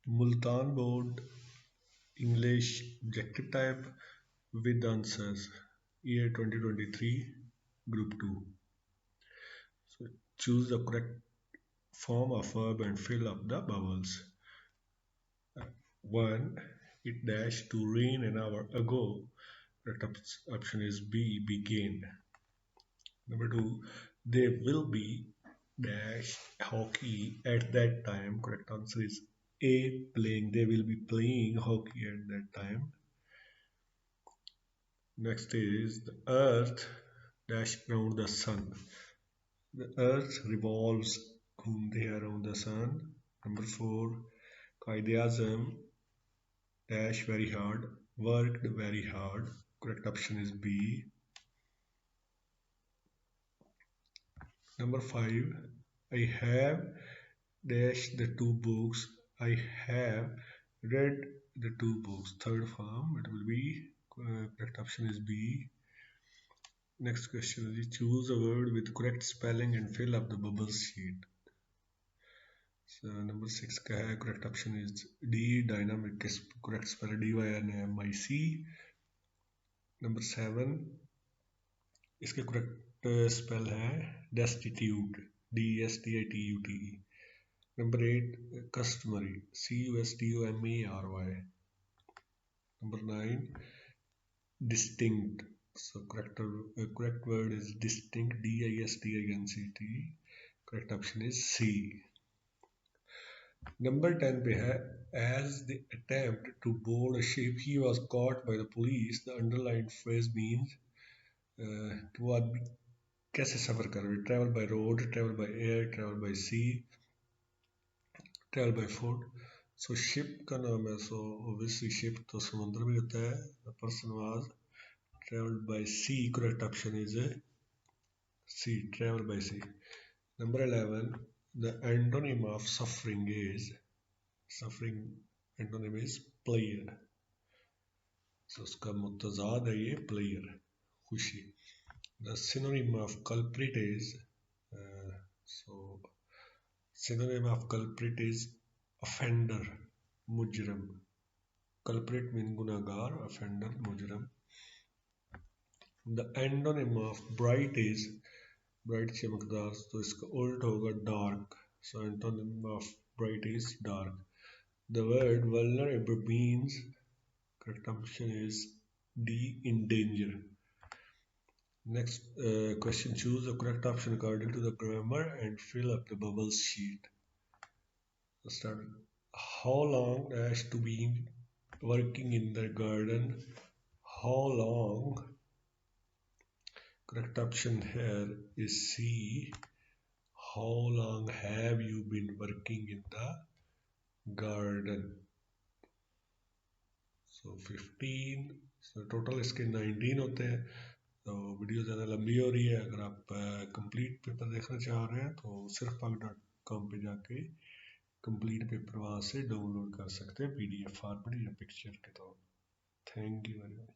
Multan Board English objective type with answers year 2023 group 2. So choose the correct form of verb and fill up the bubbles. 1. It dashed to rain an hour ago. Correct option is B, began. Number 2. There will be dash hockey at that time. Correct answer is A, playing. They will be playing hockey at that time. Next is the earth dash around the sun. The earth revolves around the sun. Number 4. Qaid-e-Azam dash very hard, worked very hard. Correct option is B. Number 5. I have dash the two books. I have read the two books. Third form, it will be correct option is B. Next question is choose a word with correct spelling and fill up the bubbles sheet. So number 6 का है correct option is D, dynamic is correct spell DYNAMIC. Number 7 इसके correct spell है destitute DESTITUTE. Number 8 customary CUSTOMARY. Number 9 distinct. So correct word is distinct DISTINCT. Correct option is C. Number 10 पे है as they attempt to board a ship he was caught by the police. The underlined phrase means कि वो आदमी कैसे सफर कर रहे, travel by road, travel by air, travel by sea, travel by foot. So ship का नाम है, so obviously ship तो समुद्र में होता है. The person was traveled by sea. Correct option is C, travel by sea. Number 11, the antonym of suffering is antonym is player. So उसका मुतजाद है ये player, खुशी. The synonym of culprit is synonym of culprit is offender, mujrim. Culprit means गुनाहगार, offender mujrim. The antonym of bright is bright चमकदार, तो इसका उल्ट होगा dark. So antonym of bright is dark. The word vulnerable means correct option is D, in danger. Next question, choose the correct option according to the grammar and fill up the bubbles sheet. Let's start. How long has to be working in the garden? How long? Correct option here is C. How long have you been working in the garden? So 15. So total इसके 19 होते हैं. तो video ज़्यादा लंबी हो रही है. अगर आप कंप्लीट पेपर देखना चाह रहे हैं तो सिर्फ पाक.com पे जाके कंप्लीट पेपर वहाँ से डाउनलोड कर सकते हैं PDF फॉर्मेट या पिक्चर के तौर. Thank you very much.